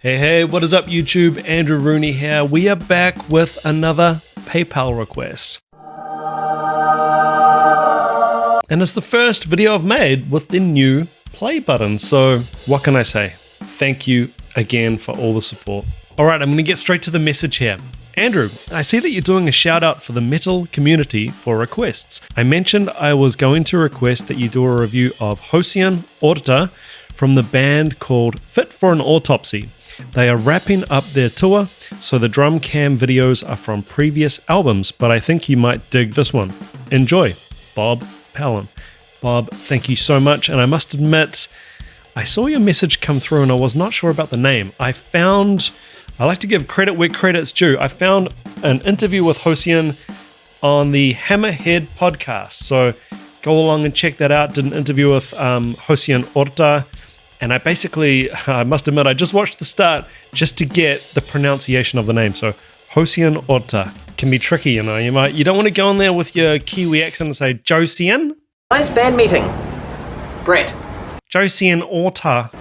Hey, what is up YouTube? Andrew Rooney here. We are back with another PayPal request. And it's the first video I've made with the new play button. So what can I say? Thank you again for all the support. All right, I'm going to get straight to the message here. Andrew, I see that you're doing a shout out for the metal community for requests. I mentioned I was going to request that you do a review of JOSEAN Orta from the band called Fit for an Autopsy. They are wrapping up their tour, so the drum cam videos are from previous albums, but I think you might dig this one. Enjoy, Bob Palin. Bob, thank you so much, and I must admit, I saw your message come through and I was not sure about the name. I like to give credit where credit's due. I found an interview with JOSEAN on the Hammerhead podcast, so go along and check that out. Did an interview with JOSEAN Orta. And I must admit, I just watched the start just to get the pronunciation of the name. So JOSEAN Orta can be tricky, you know. You don't want to go in there with your Kiwi accent and say JOSEAN. Nice band meeting. Brett. JOSEAN Orta.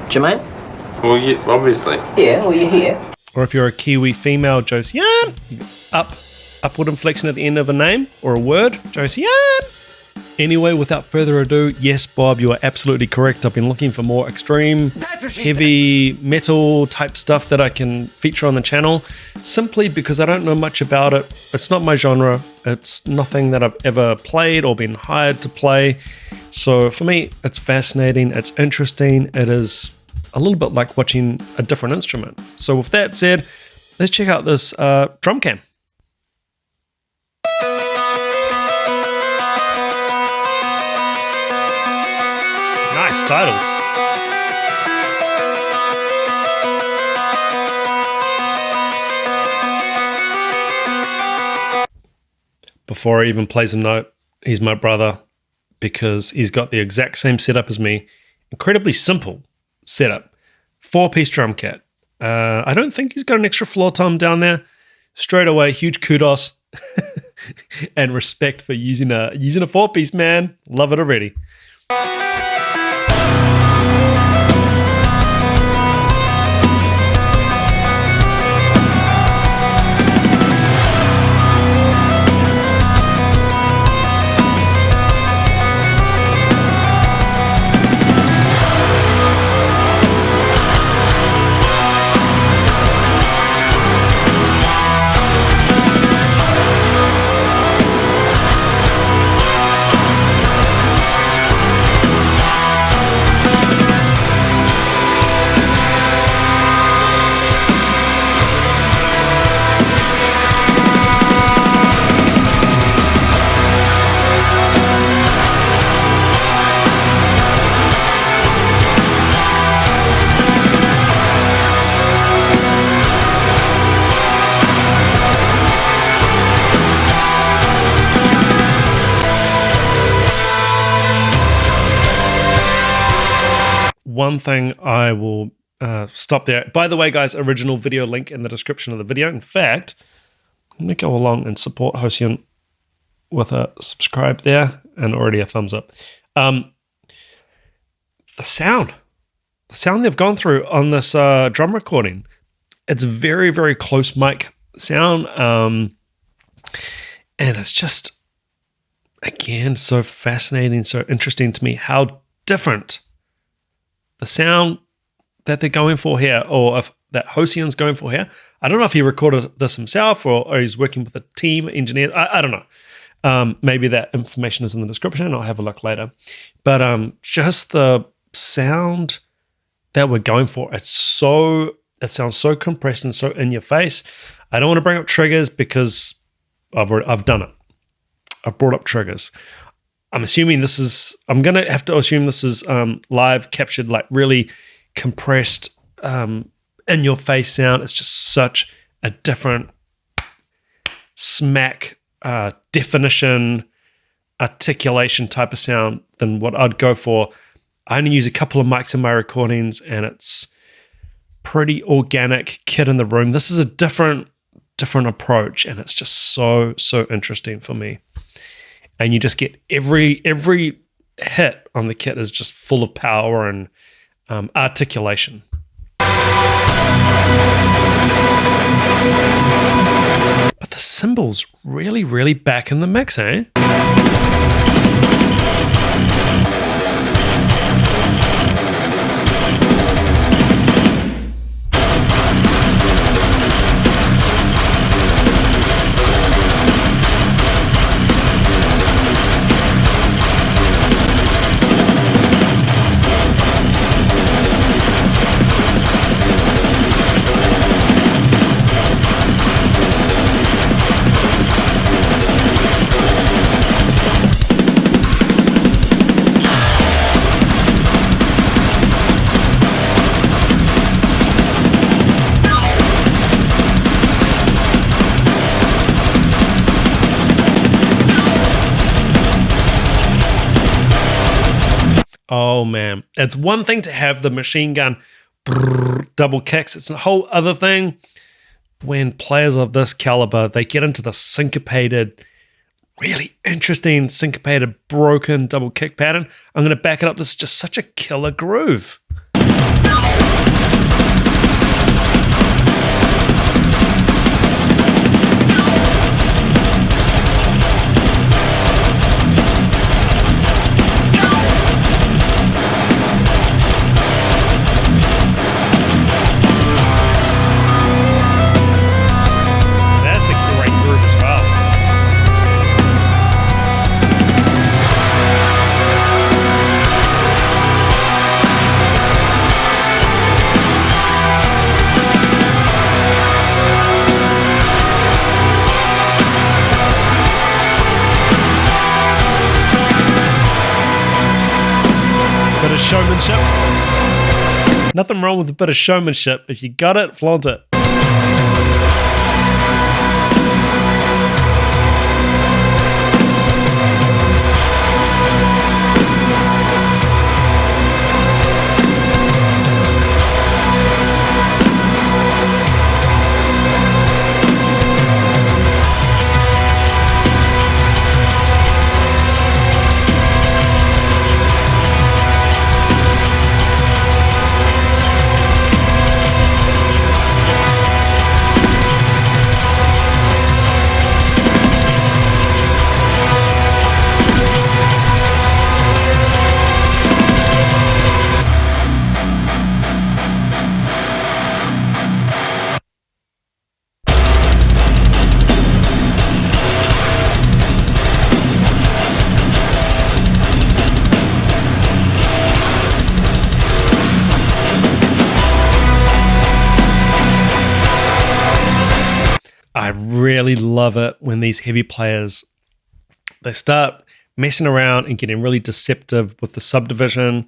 Jermaine? Well, yeah, obviously. Yeah, well, you're here. Or if you're a Kiwi female, JOSEAN. Upward inflection at the end of a name or a word. JOSEAN. Anyway, without further ado, yes, Bob, you are absolutely correct. I've been looking for more extreme, heavy metal type stuff that I can feature on the channel, simply because I don't know much about it. It's not my genre. It's nothing that I've ever played or been hired to play. So for me, it's fascinating. It's interesting. It is a little bit like watching a different instrument. So with that said, let's check out this drum cam. Nice titles. Before I even plays a note, he's my brother because he's got the exact same setup as me. Incredibly simple setup. 4-piece drum kit. I don't think he's got an extra floor tom down there. Straight away, huge kudos and respect for using a 4-piece, man. Love it already. One thing I will stop there. By the way, guys, original video link in the description of the video. In fact, let me go along and support JOSEAN with a subscribe there and already a thumbs up. The sound they've gone through on this drum recording, it's very, very close mic sound. And it's just, again, so fascinating, so interesting to me how different the sound that they're going for here, or if that JOSEAN's going for here. I don't know if he recorded this himself or he's working with a team engineer. I don't know. Maybe that information is in the description. I'll have a look later. But just the sound that we're going for, it sounds so compressed and so in your face. I don't want to bring up triggers because I've done it. I've brought up triggers. I'm going to have to assume this is live captured, like really compressed in your face sound. It's just such a different smack, definition, articulation type of sound than what I'd go for. I only use a couple of mics in my recordings and it's pretty organic kid in the room. This is a different approach and it's just so interesting for me. And you just get every hit on the kit is just full of power and articulation. But the cymbals really, really back in the mix, eh? Oh man, it's one thing to have the machine gun double kicks. It's a whole other thing when players of this caliber, they get into the syncopated, really interesting syncopated broken double kick pattern. I'm going to back it up. This is just such a killer groove. Showmanship. Nothing wrong with a bit of showmanship. If you got it, flaunt it. I really love it when these heavy players, they start messing around and getting really deceptive with the subdivision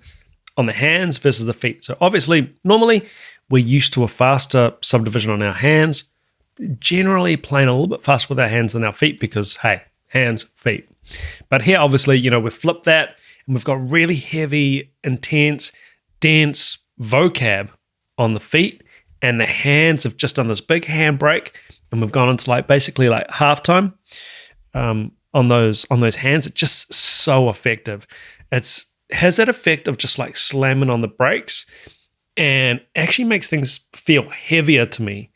on the hands versus the feet. So obviously, normally we're used to a faster subdivision on our hands, generally playing a little bit faster with our hands than our feet because, hey, hands, feet. But here, obviously, we've flipped that and we've got really heavy, intense, dense vocab on the feet, and the hands have just done this big handbrake, and we've gone into basically halftime on those hands. It's just so effective. It has that effect of just slamming on the brakes, and actually makes things feel heavier to me.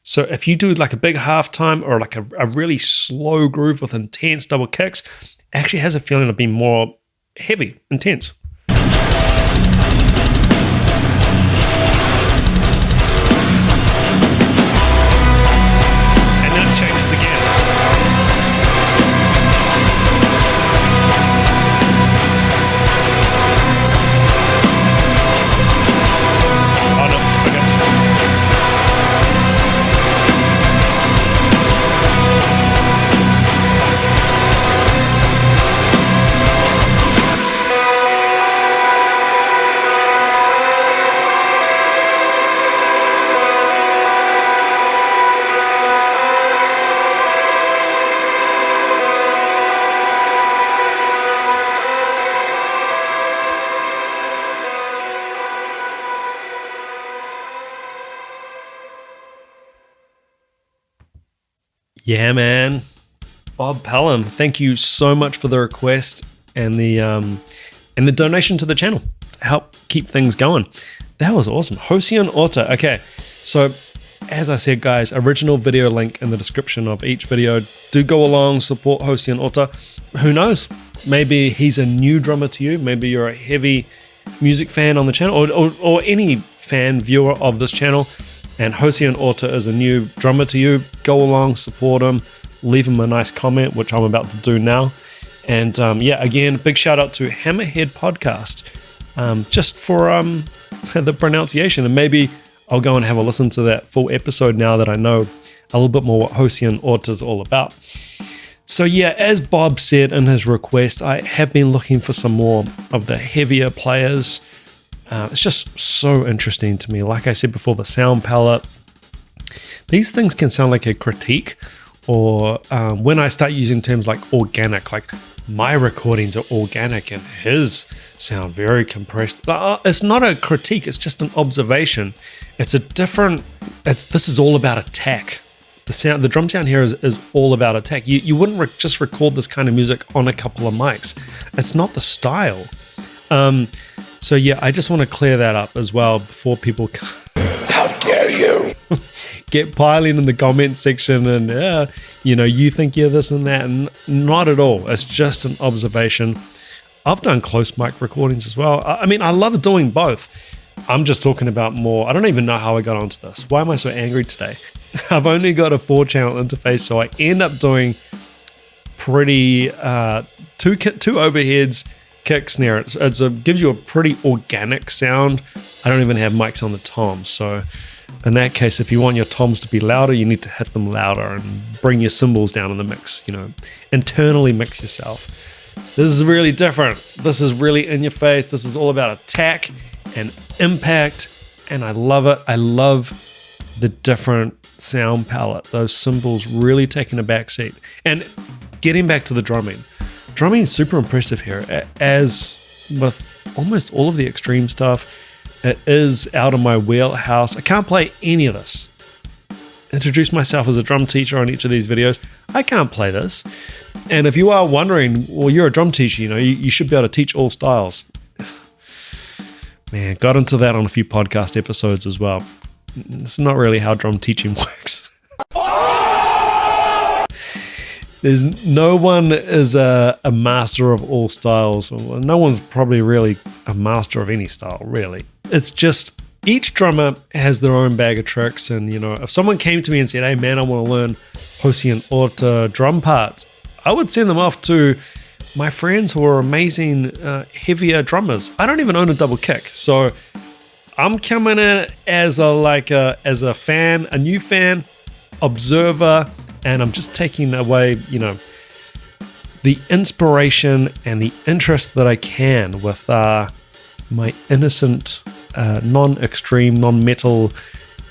So if you do a big halftime or a really slow groove with intense double kicks, it actually has a feeling of being more heavy, intense. Yeah, man. Bob Pelham, thank you so much for the request and the donation to the channel. help keep things going. That was awesome. JOSEAN Orta. Okay, so as I said, guys, original video link in the description of each video. Do go along, support JOSEAN Orta. Who knows? Maybe he's a new drummer to you. Maybe you're a heavy music fan on the channel, or any fan viewer of this channel, and JOSEAN Orta is a new drummer to you. Go along, support him, leave him a nice comment, which I'm about to do now. And yeah, again, big shout out to Hammerhead Podcast, just for the pronunciation, and maybe I'll go and have a listen to that full episode now that I know a little bit more what JOSEAN Orta is all about. So yeah, as Bob said in his request, I have been looking for some more of the heavier players. It's just so interesting to me. Like I said before, the sound palette, these things can sound like a critique, or when I start using terms like organic, like my recordings are organic and his sound very compressed. It's not a critique, it's just an observation. It's a different, this is all about attack. The drum sound here is all about attack. You wouldn't just record this kind of music on a couple of mics. It's not the style. So yeah, I just want to clear that up as well before people how dare you get piling in the comment section and you think you're this and that, and not at all. It's just an observation. I've done close mic recordings as well. I mean, I love doing both. I'm just talking about more. I don't even know how I got onto this. Why am I so angry today? I've only got a 4-channel interface, so I end up doing pretty two overheads, kick, snare. It gives you a pretty organic sound. I don't even have mics on the toms, so in that case, if you want your toms to be louder, you need to hit them louder and bring your cymbals down in the mix. Internally mix yourself. This is really different. This is really in your face. This is all about attack and impact, and I love it. I love the different sound palette. Those cymbals really taking a backseat. And getting back to the drumming. Drumming is super impressive here. As with almost all of the extreme stuff, it is out of my wheelhouse. I can't play any of this. Introduce myself as a drum teacher on each of these videos. I can't play this. And if you are wondering, well, you're a drum teacher, you should be able to teach all styles. Man, got into that on a few podcast episodes as well. It's not really how drum teaching works. No one is a master of all styles. No one's probably really a master of any style, really. It's just each drummer has their own bag of tricks. And, if someone came to me and said, hey, man, I want to learn JOSEAN Orta drum parts, I would send them off to my friends who are amazing, heavier drummers. I don't even own a double kick. So I'm coming in as a fan, a new fan, observer, and I'm just taking away, the inspiration and the interest that I can with my innocent, non-extreme, non-metal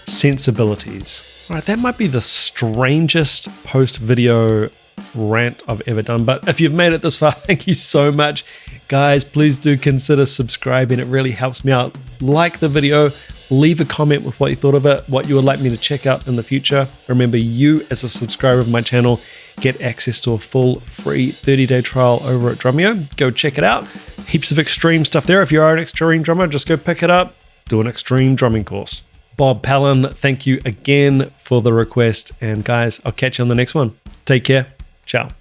sensibilities. All right, that might be the strangest post-video rant I've ever done, but if you've made it this far, thank you so much. Guys, please do consider subscribing. It really helps me out. Like the video, leave a comment with what you thought of it, what you would like me to check out in the future. Remember, you as a subscriber of my channel get access to a full free 30-day trial over at Drumeo. Go check it out. Heaps of extreme stuff there. If you are an extreme drummer, just go pick it up. Do an extreme drumming course. Bob Palin, thank you again for the request. And guys, I'll catch you on the next one. Take care. Ciao.